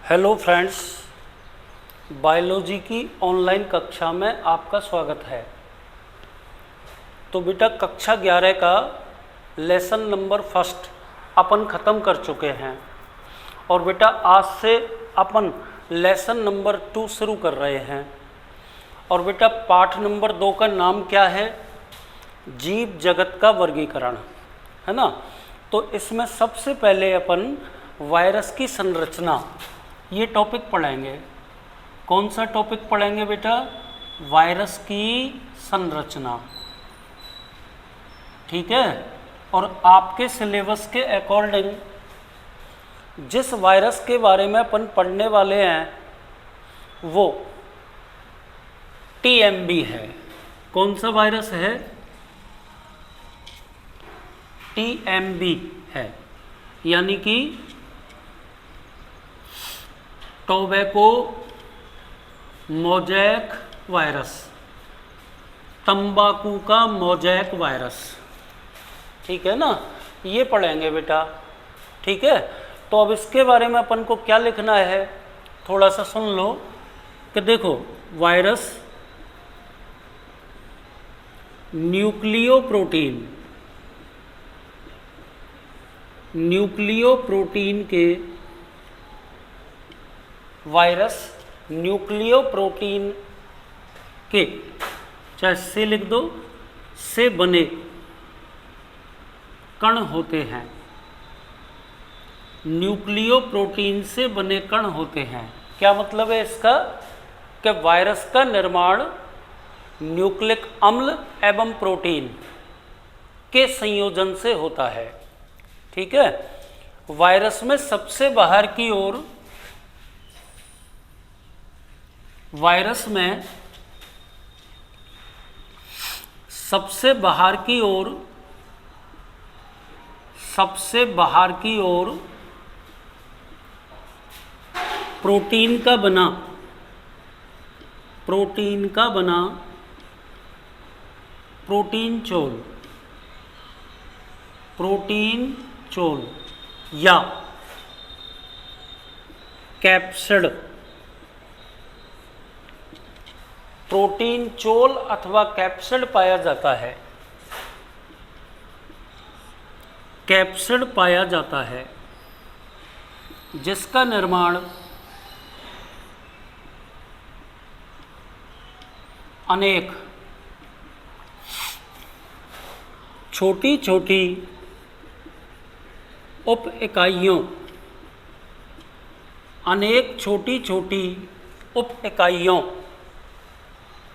Hello friends, biology की online कक्षा में आपका स्वागत है। तो बेटा कक्षा 11 का लेसन नंबर फर्स्ट अपन ख़त्म कर चुके हैं और बेटा आज से अपन लेसन नंबर 2 शुरू कर रहे हैं। और बेटा पाठ नंबर 2 का नाम क्या है? जीव जगत का वर्गीकरण, है ना। तो इसमें सबसे पहले अपन वायरस की संरचना ये टॉपिक पढ़ेंगे। कौन सा टॉपिक पढ़ेंगे बेटा? वायरस की संरचना, ठीक है। और आपके सिलेबस के अकॉर्डिंग जिस वायरस के बारे में अपन पढ़ने वाले हैं वो टीएमबी है। कौन सा वायरस है? टीएमबी है, यानी कि टोबैको मोज़ेक वायरस, तंबाकू का मोज़ेक वायरस, ठीक है ना। ये पढ़ेंगे बेटा, ठीक है। तो अब इसके बारे में अपन को क्या लिखना है, थोड़ा सा सुन लो कि देखो, वायरस न्यूक्लियोप्रोटीन के वायरस न्यूक्लियोप्रोटीन के, चाहे से लिख दो, से बने कण होते हैं। न्यूक्लियोप्रोटीन से बने कण होते हैं। क्या मतलब है इसका? कि वायरस का निर्माण न्यूक्लिक अम्ल एवं प्रोटीन के संयोजन से होता है, ठीक है। वायरस में सबसे बाहर की ओर प्रोटीन का बना प्रोटीन चोल या कैप्सिड, प्रोटीन चोल अथवा कैप्सिड पाया जाता है, जिसका निर्माण अनेक छोटी छोटी उप इकाइयों,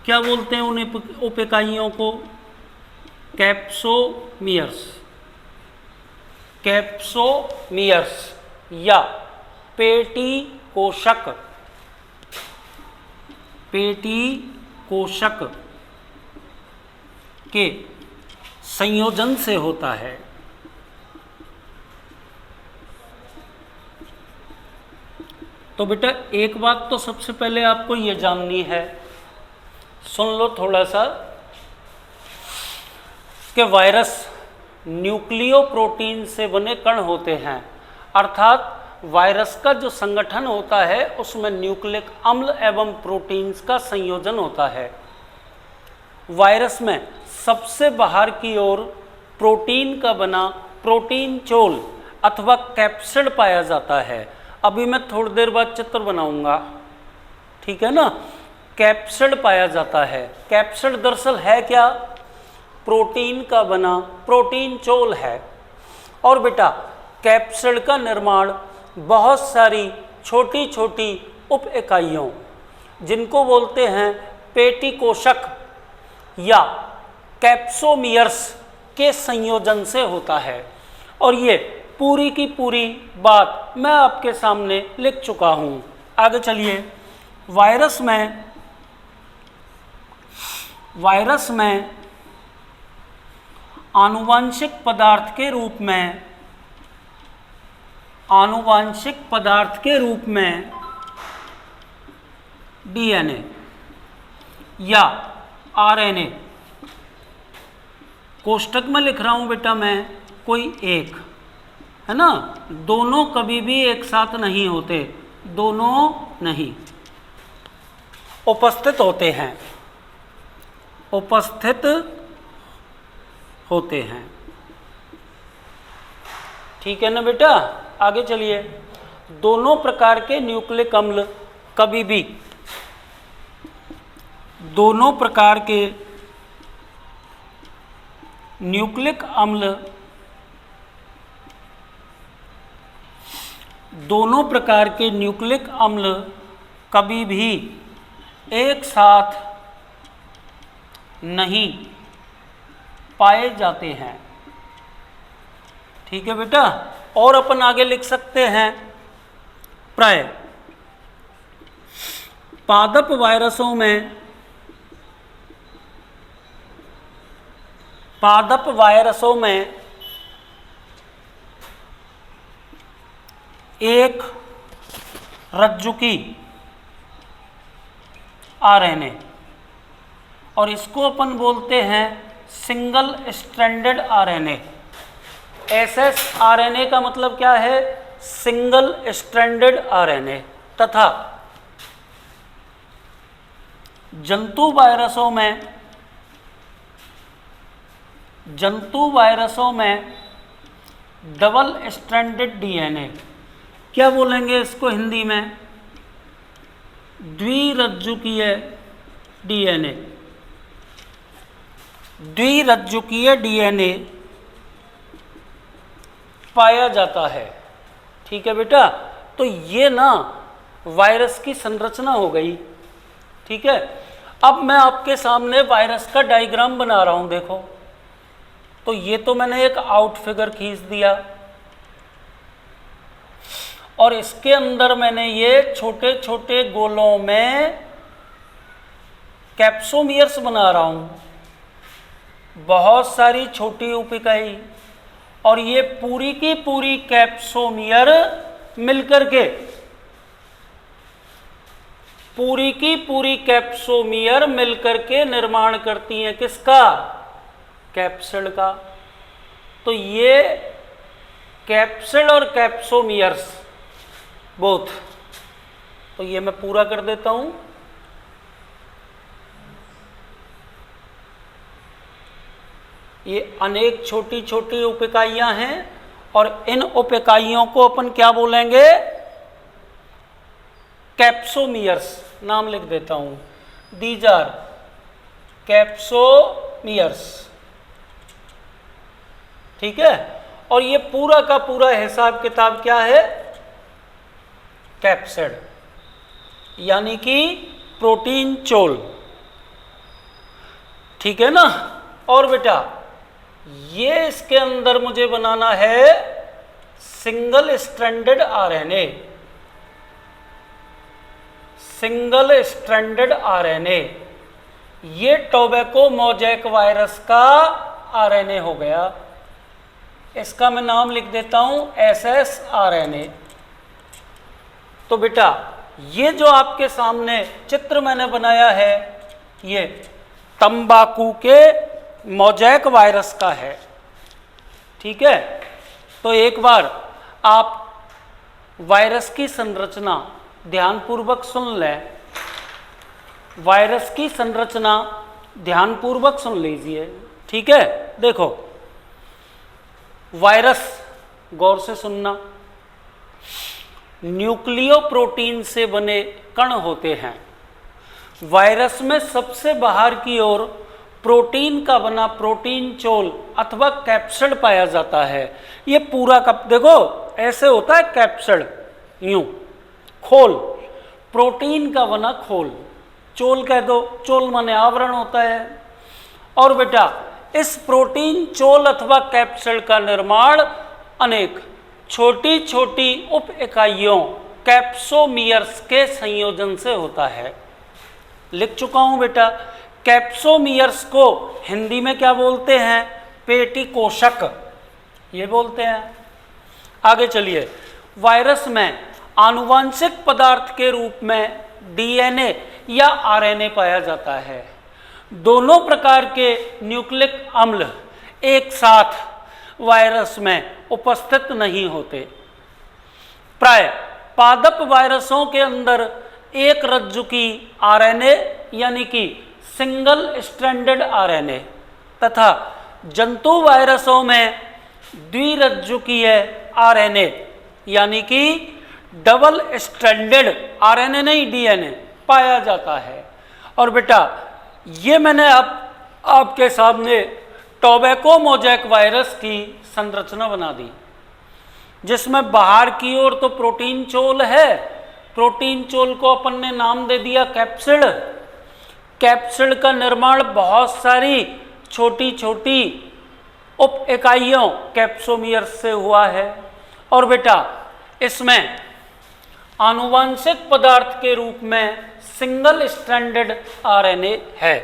क्या बोलते हैं उन उप इकाइयों को? कैप्सोमियर्स या पेटी कोशक के संयोजन से होता है। तो बेटा एक बात तो सबसे पहले आपको ये जाननी है, सुन लो थोड़ा सा, कि वायरस न्यूक्लियोप्रोटीन से बने कण होते हैं, अर्थात वायरस का जो संगठन होता है उसमें न्यूक्लिक अम्ल एवं प्रोटीन्स का संयोजन होता है। वायरस में सबसे बाहर की ओर प्रोटीन का बना प्रोटीन चोल अथवा कैप्सिड पाया जाता है। अभी मैं थोड़ी देर बाद चित्र बनाऊंगा, ठीक है ना। कैप्सिड पाया जाता है। कैप्सिड दरअसल है क्या? प्रोटीन का बना प्रोटीन चोल है। और बेटा कैप्सिड का निर्माण बहुत सारी छोटी छोटी उप इकाइयों, जिनको बोलते हैं पेटी कोशक या कैप्सोमियर्स के संयोजन से होता है। और ये पूरी की पूरी बात मैं आपके सामने लिख चुका हूँ। आगे चलिए। वायरस में आनुवांशिक पदार्थ के रूप में डीएनए या आरएनए, कोष्टक में लिख रहा हूं बेटा मैं, कोई एक, है ना। दोनों कभी भी एक साथ नहीं होते, दोनों नहीं उपस्थित होते हैं, उपस्थित होते हैं। ठीक है ना बेटा, आगे चलिए। दोनों प्रकार के न्यूक्लिक अम्ल कभी भी, दोनों प्रकार के न्यूक्लिक अम्ल, दोनों प्रकार के न्यूक्लिक अम्ल कभी भी एक साथ नहीं पाए जाते हैं। ठीक है बेटा, और अपन आगे लिख सकते हैं, प्राय पादप वायरसों में, पादप वायरसों में एक रज्जुकी आरएनए, और इसको अपन बोलते हैं सिंगल स्ट्रैंडेड आरएनए। एसएसआरएनए का मतलब क्या है? Single stranded RNA. तथा जंतु वायरसों में, जंतु वायरसों में डबल स्ट्रैंडेड डीएनए, क्या बोलेंगे इसको हिंदी में? द्विरज्जुकीय डीएनए, द्विरज्जुकीय डीएनए पाया जाता है। ठीक है बेटा, तो ये ना वायरस की संरचना हो गई। ठीक है, अब मैं आपके सामने वायरस का डायग्राम बना रहा हूं, देखो। तो ये तो मैंने एक आउट फिगर खींच दिया, और इसके अंदर मैंने ये छोटे छोटे गोलों में कैप्सोमियर्स बना रहा हूं, बहुत सारी छोटी उपिकाई, और ये पूरी की पूरी कैप्सोमियर मिलकर के, पूरी की पूरी कैप्सोमियर मिलकर के निर्माण करती हैं किसका? कैप्सिड का। तो ये कैप्सिड और कैप्सोमियर्स बोथ, तो ये मैं पूरा कर देता हूं। ये अनेक छोटी छोटी उपिकाइयां हैं, और इन उपिकाइयों को अपन क्या बोलेंगे? कैप्सोमियर्स नाम लिख देता हूं। These are capsomeres. ठीक है, और ये पूरा का पूरा हिसाब किताब क्या है? कैप्सिड, यानी कि प्रोटीन चोल। ठीक है ना। और बेटा ये इसके अंदर मुझे बनाना है single stranded RNA, single stranded RNA. ये टोबैको मोज़ेक वायरस का आरएनए हो गया, इसका मैं नाम लिख देता हूं एसएसआरएनए। तो बेटा ये जो आपके सामने चित्र मैंने बनाया है, ये तंबाकू के मोज़ेक वायरस का है। ठीक है, तो एक बार आप वायरस की संरचना ध्यानपूर्वक सुन लें, वायरस की संरचना ध्यानपूर्वक सुन लीजिए। ठीक है, देखो वायरस, गौर से सुनना, न्यूक्लियोप्रोटीन से बने कण होते हैं। वायरस में सबसे बाहर की ओर प्रोटीन का बना प्रोटीन चोल अथवा कैप्सिड पाया जाता है। ये पूरा कप देखो ऐसे होता है कैप्सिड, यूं खोल, प्रोटीन का बना खोल, चोल कह दो, चोल माने आवरण होता है। और बेटा इस प्रोटीन चोल अथवा कैप्सिड का निर्माण अनेक छोटी छोटी उप इकाइयों कैप्सोमियर्स के संयोजन से होता है। लिख चुका हूं बेटा। कैप्सोमियर्स को हिंदी में क्या बोलते हैं? पेटी कोशक, ये बोलते हैं। आगे चलिए, वायरस में आनुवांशिक पदार्थ के रूप में डीएनए या आरएनए पाया जाता है। दोनों प्रकार के न्यूक्लिक अम्ल एक साथ वायरस में उपस्थित नहीं होते। प्राय पादप वायरसों के अंदर एक रज्जुकी आरएनए यानी कि सिंगल स्ट्रैंडेड आरएनए तथा जंतु वायरसों में द्विरज्जुकीय आरएनए यानी कि डबल स्ट्रैंडेड आरएनए नहीं डीएनए पाया जाता है। और बेटा ये मैंने आपके सामने टोबैको मोज़ेक वायरस की संरचना बना दी, जिसमें बाहर की ओर तो प्रोटीन चोल है, प्रोटीन चोल को अपन ने नाम दे दिया कैप्सिड। कैप्सिड का निर्माण बहुत सारी छोटी छोटी उप इकाइयों कैप्सोमियर से हुआ है। और बेटा इसमें आनुवांशिक पदार्थ के रूप में सिंगल स्ट्रैंडेड आरएनए है,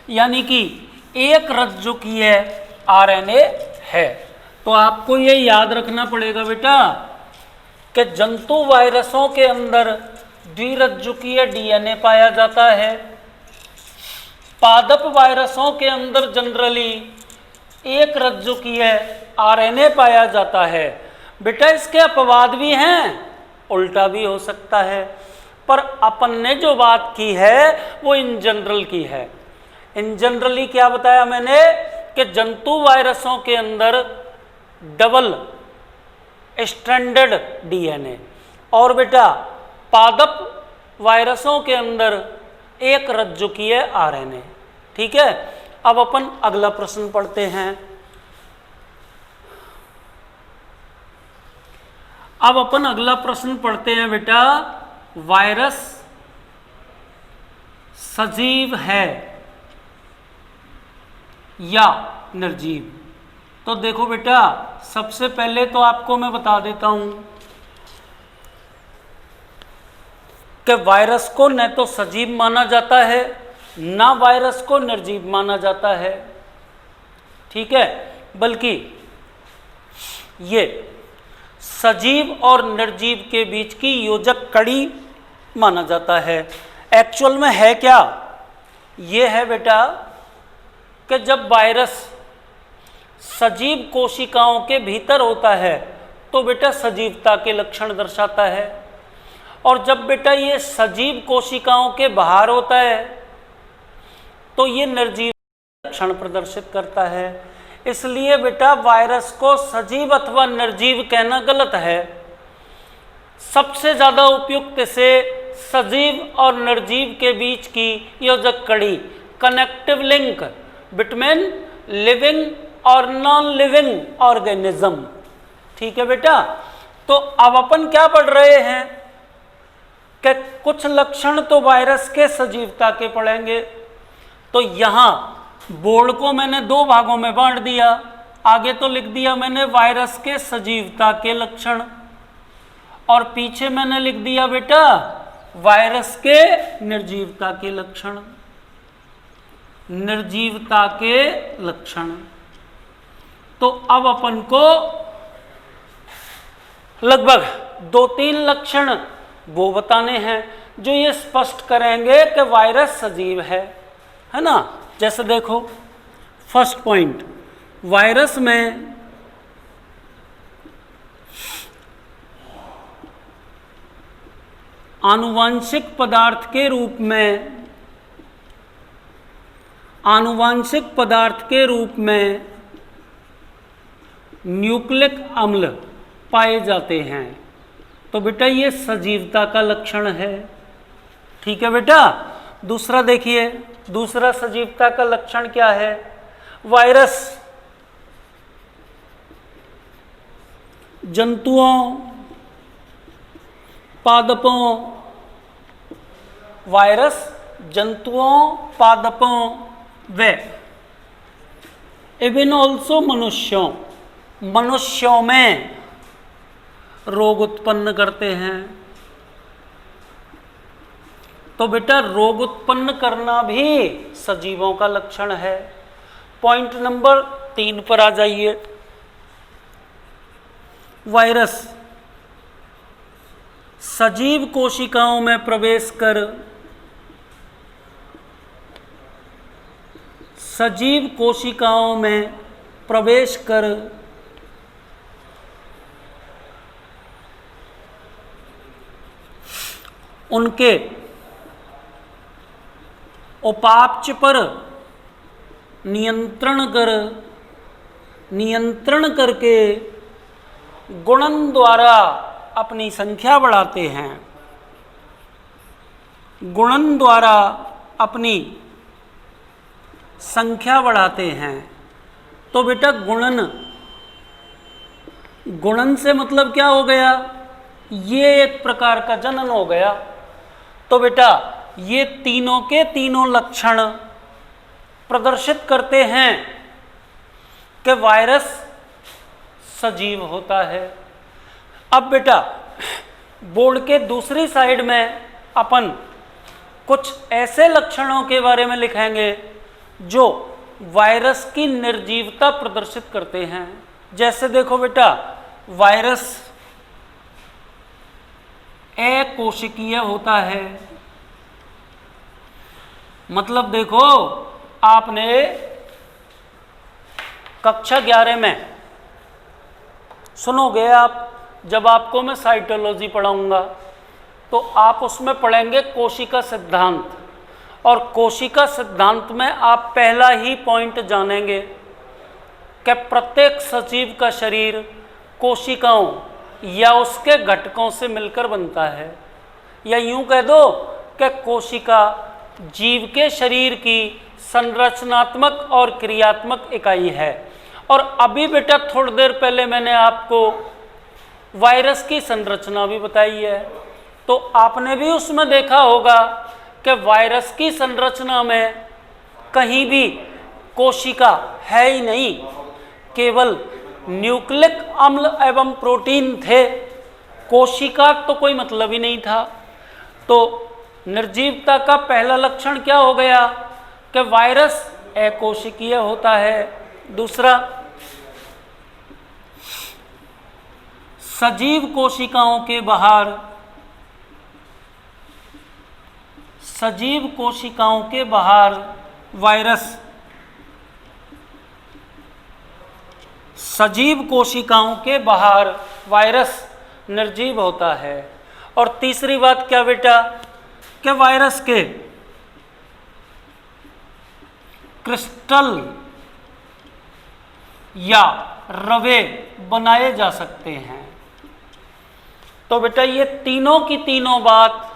यानी कि एक रज्जुकीय आरएनए है। तो आपको ये याद रखना पड़ेगा बेटा कि जंतु वायरसों के अंदर द्विरज्जुकीय डीएनए पाया जाता है, पादप वायरसों के अंदर जनरली एक रज्जुकीय आरएनए पाया जाता है। बेटा इसके अपवाद भी हैं, उल्टा भी हो सकता है, पर अपन ने जो बात की है वो इन जनरल की है। इन जनरली क्या बताया मैंने कि जंतु वायरसों के अंदर डबल स्ट्रैंडेड डीएनए और बेटा पादप वायरसों के अंदर एक रज्जुकीय आरएनए। ठीक है, अब अपन अगला प्रश्न पढ़ते हैं। अब अपन अगला प्रश्न पढ़ते हैं बेटा, वायरस सजीव है या निर्जीव? तो देखो बेटा सबसे पहले तो आपको मैं बता देता हूं कि वायरस को न तो सजीव माना जाता है ना वायरस को निर्जीव माना जाता है। ठीक है, बल्कि ये सजीव और निर्जीव के बीच की योजक कड़ी माना जाता है। एक्चुअल में है क्या? ये है बेटा कि जब वायरस सजीव कोशिकाओं के भीतर होता है तो बेटा सजीवता के लक्षण दर्शाता है, और जब बेटा ये सजीव कोशिकाओं के बाहर होता है तो ये निर्जीव लक्षण प्रदर्शित करता है। इसलिए बेटा वायरस को सजीव अथवा निर्जीव कहना गलत है। सबसे ज़्यादा उपयुक्त से सजीव और निर्जीव के बीच की योजक कड़ी, कनेक्टिव लिंक बिटवीन लिविंग और नॉन लिविंग ऑर्गेनिज्म। ठीक है बेटा, तो अब अपन क्या पढ़ रहे हैं कि कुछ लक्षण तो वायरस के सजीवता के पढ़ेंगे। तो यहाँ बोर्ड को मैंने दो भागों में बांट दिया। आगे तो लिख दिया मैंने वायरस के सजीवता के लक्षण, और पीछे मैंने लिख दिया बेटा वायरस के निर्जीवता के लक्षण। निर्जीवता के लक्षण तो अब अपन को लगभग 2-3 लक्षण वो बताने हैं जो ये स्पष्ट करेंगे कि वायरस सजीव है ना। जैसे देखो फर्स्ट पॉइंट, वायरस में आनुवांशिक पदार्थ के रूप में न्यूक्लिक अम्ल पाए जाते हैं। तो बेटा ये सजीवता का लक्षण है। ठीक है बेटा, दूसरा देखिए, दूसरा सजीवता का लक्षण क्या है? वायरस जंतुओं, पादपों, वायरस जंतुओं, पादपों व इवन ऑल्सो मनुष्यों में रोग उत्पन्न करते हैं। तो बेटा रोग उत्पन्न करना भी सजीवों का लक्षण है। पॉइंट नंबर 3 पर आ जाइए। वायरस सजीव कोशिकाओं में प्रवेश कर उनके उपापचय पर नियंत्रण करके गुणन द्वारा अपनी संख्या बढ़ाते हैं, गुणन द्वारा अपनी संख्या बढ़ाते हैं। तो बेटा गुणन से मतलब क्या हो गया, ये एक प्रकार का जनन हो गया। तो बेटा ये तीनों के तीनों लक्षण प्रदर्शित करते हैं कि वायरस सजीव होता है। अब बेटा बोर्ड के दूसरी साइड में अपन कुछ ऐसे लक्षणों के बारे में लिखेंगे जो वायरस की निर्जीवता प्रदर्शित करते हैं। जैसे देखो बेटा, वायरस अकोशिकीय होता है। मतलब देखो, आपने कक्षा 11 में सुनोगे आप, जब आपको मैं साइटोलॉजी पढ़ाऊंगा तो आप उसमें पढ़ेंगे कोशिका सिद्धांत, और कोशिका सिद्धांत में आप पहला ही पॉइंट जानेंगे कि प्रत्येक सजीव का शरीर कोशिकाओं या उसके घटकों से मिलकर बनता है, या यूं कह दो कि कोशिका जीव के शरीर की संरचनात्मक और क्रियात्मक इकाई है। और अभी बेटा थोड़ी देर पहले मैंने आपको वायरस की संरचना भी बताई है, तो आपने भी उसमें देखा होगा कि वायरस की संरचना में कहीं भी कोशिका है ही नहीं, केवल न्यूक्लिक अम्ल एवं प्रोटीन थे, कोशिका तो कोई मतलब ही नहीं था। तो निर्जीवता का पहला लक्षण क्या हो गया कि वायरस अकोशिकीय होता है। दूसरा, सजीव कोशिकाओं के बाहर वायरस, सजीव कोशिकाओं के बाहर वायरस निर्जीव होता है। और तीसरी बात क्या बेटा, कि वायरस के क्रिस्टल या रवे बनाए जा सकते हैं। तो बेटा ये तीनों की तीनों बात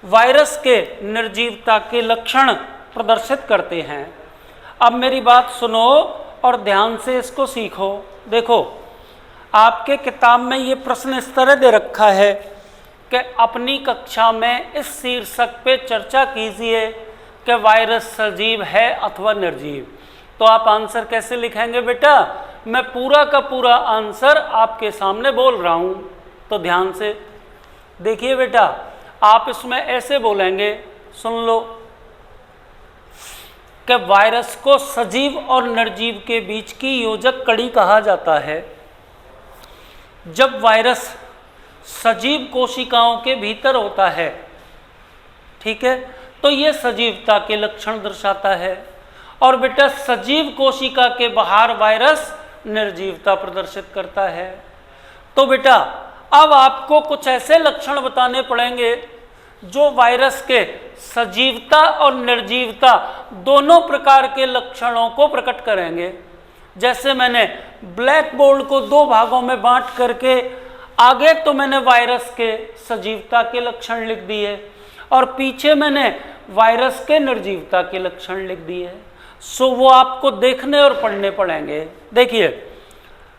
वायरस के निर्जीवता के लक्षण प्रदर्शित करते हैं। अब मेरी बात सुनो और ध्यान से इसको सीखो। देखो, आपके किताब में ये प्रश्न इस तरह दे रखा है कि अपनी कक्षा में इस शीर्षक पे चर्चा कीजिए कि वायरस सजीव है अथवा निर्जीव। तो आप आंसर कैसे लिखेंगे बेटा? मैं पूरा का पूरा आंसर आपके सामने बोल रहा हूँ, तो ध्यान से देखिए बेटा। आप इसमें ऐसे बोलेंगे, सुन लो, कि वायरस को सजीव और निर्जीव के बीच की योजक कड़ी कहा जाता है। जब वायरस सजीव कोशिकाओं के भीतर होता है, ठीक है, तो ये सजीवता के लक्षण दर्शाता है। और बेटा सजीव कोशिका के बाहर वायरस निर्जीवता प्रदर्शित करता है। तो बेटा अब आपको कुछ ऐसे लक्षण बताने पड़ेंगे जो वायरस के सजीवता और निर्जीवता दोनों प्रकार के लक्षणों को प्रकट करेंगे। जैसे मैंने ब्लैक बोर्ड को दो भागों में बांट करके आगे तो मैंने वायरस के सजीवता के लक्षण लिख दिए और पीछे मैंने वायरस के निर्जीवता के लक्षण लिख दिए। सो वो आपको देखने और पढ़ने पड़ेंगे। देखिए,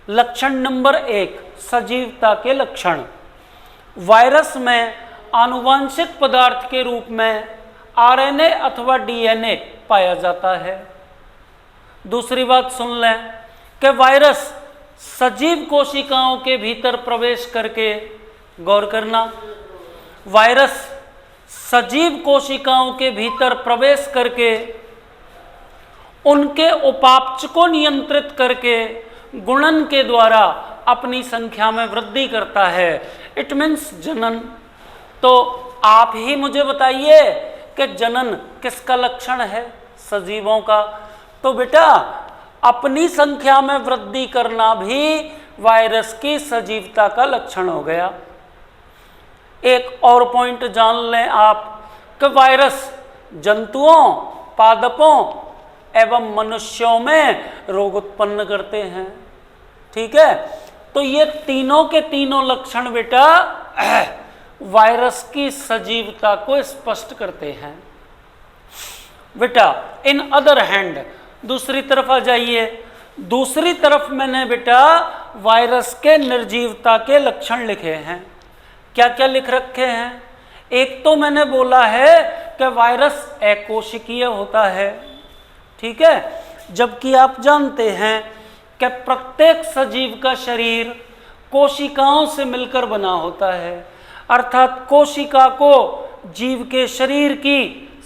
लक्षण नंबर 1, सजीवता के लक्षण। वायरस में आनुवांशिक पदार्थ के रूप में आरएनए अथवा डीएनए पाया जाता है। दूसरी बात सुन लें कि वायरस सजीव कोशिकाओं के भीतर प्रवेश करके, गौर करना, वायरस सजीव कोशिकाओं के भीतर प्रवेश करके उनके उपापचय को नियंत्रित करके गुणन के द्वारा अपनी संख्या में वृद्धि करता है। इट मीन्स जनन। तो आप ही मुझे बताइए कि जनन किसका लक्षण है? सजीवों का। तो बेटा अपनी संख्या में वृद्धि करना भी वायरस की सजीवता का लक्षण हो गया। एक और पॉइंट जान लें आप कि वायरस जंतुओं, पादपों एवं मनुष्यों में रोग उत्पन्न करते हैं। ठीक है, तो ये तीनों के तीनों लक्षण बेटा वायरस की सजीवता को स्पष्ट करते हैं। बेटा इन अदर हैंड दूसरी तरफ आ जाइए। दूसरी तरफ मैंने बेटा वायरस के निर्जीवता के लक्षण लिखे हैं। क्या क्या लिख रखे हैं? एक तो मैंने बोला है कि वायरस अकोशिकीय होता है। ठीक है, जबकि आप जानते हैं कि प्रत्येक सजीव का शरीर कोशिकाओं से मिलकर बना होता है, अर्थात कोशिका को जीव के शरीर की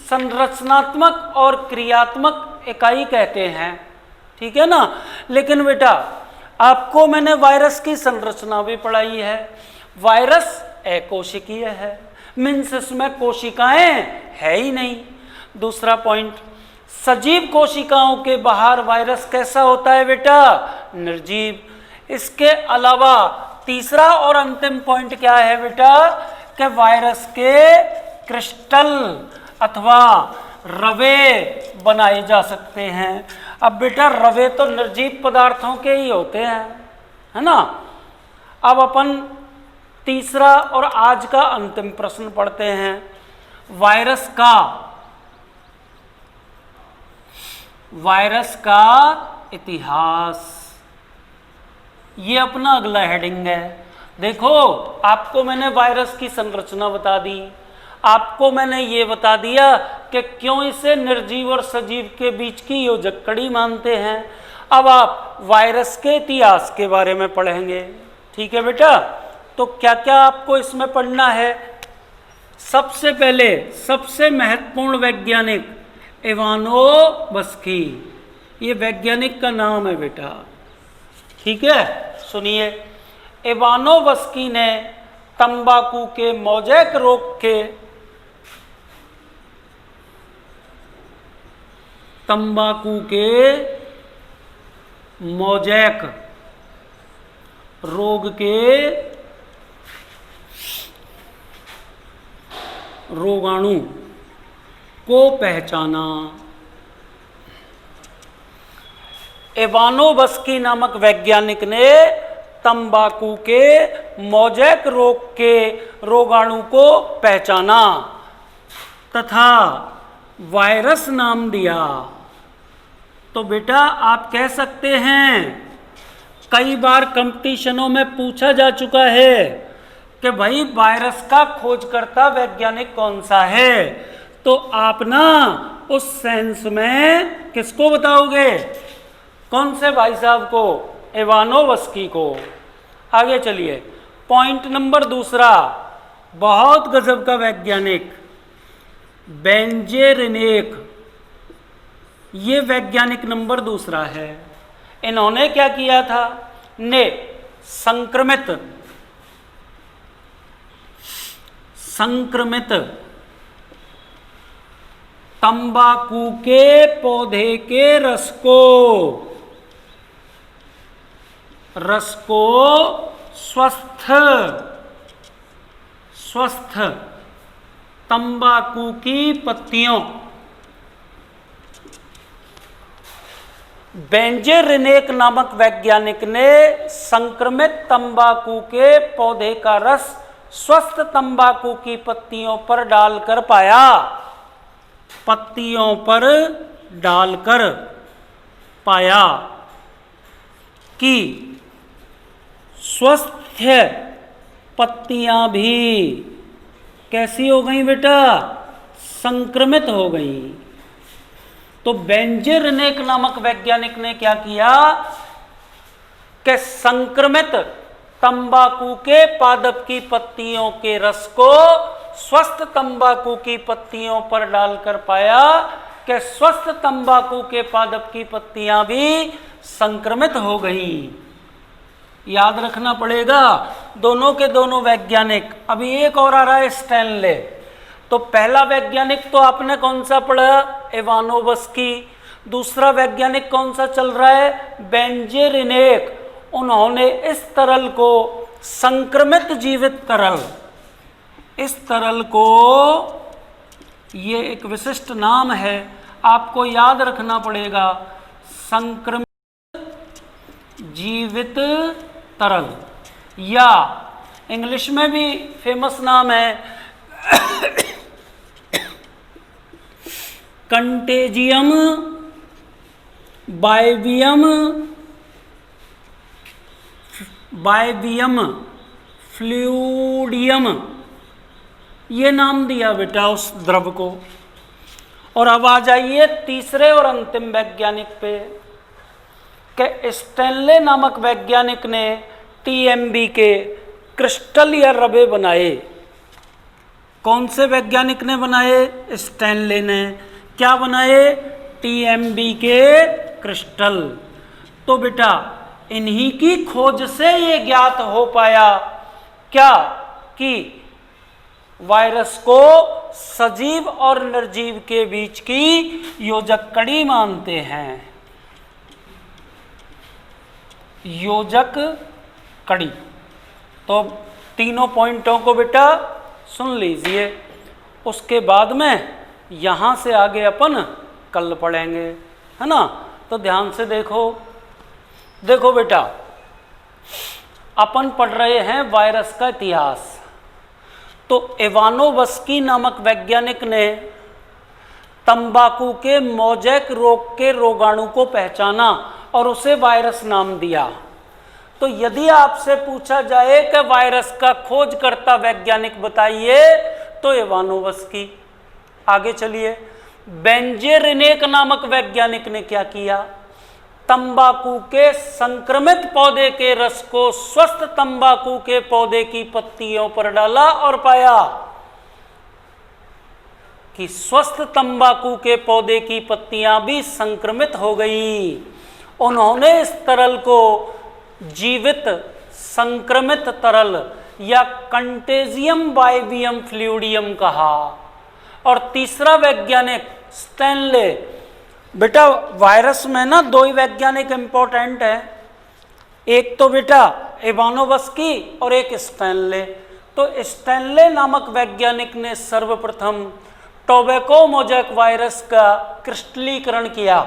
संरचनात्मक और क्रियात्मक इकाई कहते हैं। ठीक है ना। लेकिन बेटा आपको मैंने वायरस की संरचना भी पढ़ाई है। वायरस अकोशिकीय है, मीन्स इसमें कोशिकाएं है ही नहीं। दूसरा पॉइंट, सजीव कोशिकाओं के बाहर वायरस कैसा होता है बेटा? निर्जीव। इसके अलावा तीसरा और अंतिम पॉइंट क्या है बेटा? कि वायरस के क्रिस्टल अथवा रवे बनाए जा सकते हैं। अब बेटा रवे तो निर्जीव पदार्थों के ही होते हैं, है ना। अब अपन तीसरा और आज का अंतिम प्रश्न पढ़ते हैं। वायरस का इतिहास, ये अपना अगला हेडिंग है। देखो आपको मैंने वायरस की संरचना बता दी, आपको मैंने ये बता दिया कि क्यों इसे निर्जीव और सजीव के बीच की योजक कड़ी मानते हैं। अब आप वायरस के इतिहास के बारे में पढ़ेंगे। ठीक है बेटा, तो क्या क्या आपको इसमें पढ़ना है? सबसे पहले सबसे महत्वपूर्ण वैज्ञानिक इवानोव्स्की, ये वैज्ञानिक का नाम है बेटा। ठीक है, सुनिए। इवानोव्स्की ने तंबाकू के मोज़ेक रोग के रोगाणु को पहचाना। इवानोव्स्की नामक वैज्ञानिक ने तंबाकू के मोज़ेक रोग के रोगाणु को पहचाना तथा वायरस नाम दिया। तो बेटा आप कह सकते हैं, कई बार कंपटीशनों में पूछा जा चुका है कि भाई वायरस का खोजकर्ता वैज्ञानिक कौन सा है, तो आप ना उस सेंस में किसको बताओगे? कौन से भाई साहब को? इवानोव्स्की को। आगे चलिए, पॉइंट नंबर दूसरा, बहुत गजब का वैज्ञानिक बेंजेरिनेक, ये वैज्ञानिक नंबर दूसरा है। इन्होंने क्या किया था? ने संक्रमित तंबाकू के पौधे के रस को स्वस्थ तंबाकू की पत्तियों, बेंजेरिनेक नामक वैज्ञानिक ने संक्रमित तंबाकू के पौधे का रस स्वस्थ तंबाकू की पत्तियों पर डालकर पाया कि स्वस्थ पत्तियां भी कैसी हो गई बेटा? संक्रमित हो गई। तो बेंजेरिनेक नामक वैज्ञानिक ने क्या किया कि संक्रमित तंबाकू के पादप की पत्तियों के रस को स्वस्थ तंबाकू की पत्तियों पर डालकर पाया कि स्वस्थ तंबाकू के पादप की पत्तियां भी संक्रमित हो गई। याद रखना पड़ेगा दोनों के दोनों वैज्ञानिक। अभी एक और आ रहा है, स्टैनले। तो पहला वैज्ञानिक तो आपने कौन सा पढ़ा? इवानोव्स्की। दूसरा वैज्ञानिक कौन सा चल रहा है? बेंजेरिनेक। उन्होंने इस तरल को संक्रमित जीवित तरल इस तरल को, ये एक विशिष्ट नाम है, आपको याद रखना पड़ेगा, संक्रमित जीवित तरल, या इंग्लिश में भी फेमस नाम है कंटेजियम बाइबियम फ्लूइडियम, ये नाम दिया बेटा उस द्रव को। और अब आ जाइए तीसरे और अंतिम वैज्ञानिक पे, कि स्टैनले नामक वैज्ञानिक ने टीएमबी के क्रिस्टल या रबे बनाए। कौन से वैज्ञानिक ने बनाए? स्टैनले ने। क्या बनाए? टीएमबी के क्रिस्टल। तो बेटा इन्हीं की खोज से ये ज्ञात हो पाया क्या, कि वायरस को सजीव और निर्जीव के बीच की योजक कड़ी मानते हैं। योजक कड़ी। तो तीनों पॉइंटों को बेटा सुन लीजिए, उसके बाद में यहां से आगे अपन कल पढ़ेंगे, है ना। तो ध्यान से देखो बेटा, अपन पढ़ रहे हैं वायरस का इतिहास। तो इवानोवस्की नामक वैज्ञानिक ने तंबाकू के मोजैक रोग के रोगाणु को पहचाना और उसे वायरस नाम दिया। तो यदि आपसे पूछा जाए कि वायरस का खोजकर्ता वैज्ञानिक बताइए, तो इवानोवस्की। आगे चलिए, बेंजेरिनेक नामक वैज्ञानिक ने क्या किया? तंबाकू के संक्रमित पौधे के रस को स्वस्थ तंबाकू के पौधे की पत्तियों पर डाला और पाया कि स्वस्थ तंबाकू के पौधे की पत्तियां भी संक्रमित हो गई। उन्होंने इस तरल को जीवित संक्रमित तरल या कंटेजियम बाइबियम फ्लूइडियम कहा। और तीसरा वैज्ञानिक स्टैनले। बेटा वायरस में ना दो ही वैज्ञानिक इंपॉर्टेंट है, एक तो बेटा इवानोवस्की और एक स्टैनले। तो स्टैनले नामक वैज्ञानिक ने सर्वप्रथम टोबैको मोजैक वायरस का क्रिस्टलीकरण किया।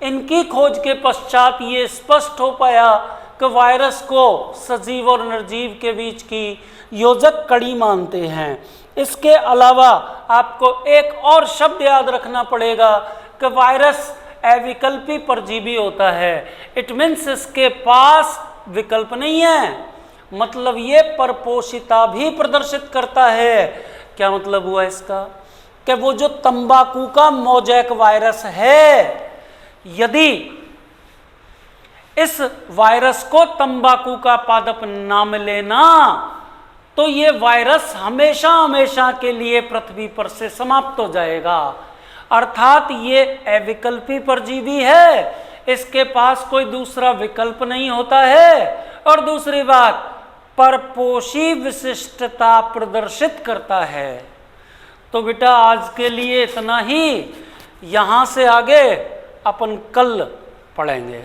इनकी खोज के पश्चात ये स्पष्ट हो पाया कि वायरस को सजीव और निर्जीव के बीच की योजक कड़ी मानते हैं। इसके अलावा आपको एक और शब्द याद रखना पड़ेगा कि वायरस अविकल्पी परजीवी होता है। इट मीन्स इसके पास विकल्प नहीं है, मतलब ये परपोषिता भी प्रदर्शित करता है। क्या मतलब हुआ इसका? कि वो जो तंबाकू का मोजैक वायरस है, यदि इस वायरस को तंबाकू का पादप नाम लेना, तो ये वायरस हमेशा हमेशा के लिए पृथ्वी पर से समाप्त हो जाएगा। अर्थात ये अविकल्पी परजीवी है, इसके पास कोई दूसरा विकल्प नहीं होता है। और दूसरी बात, परपोषी विशिष्टता प्रदर्शित करता है। तो बेटा आज के लिए इतना ही, यहाँ से आगे अपन कल पढ़ेंगे।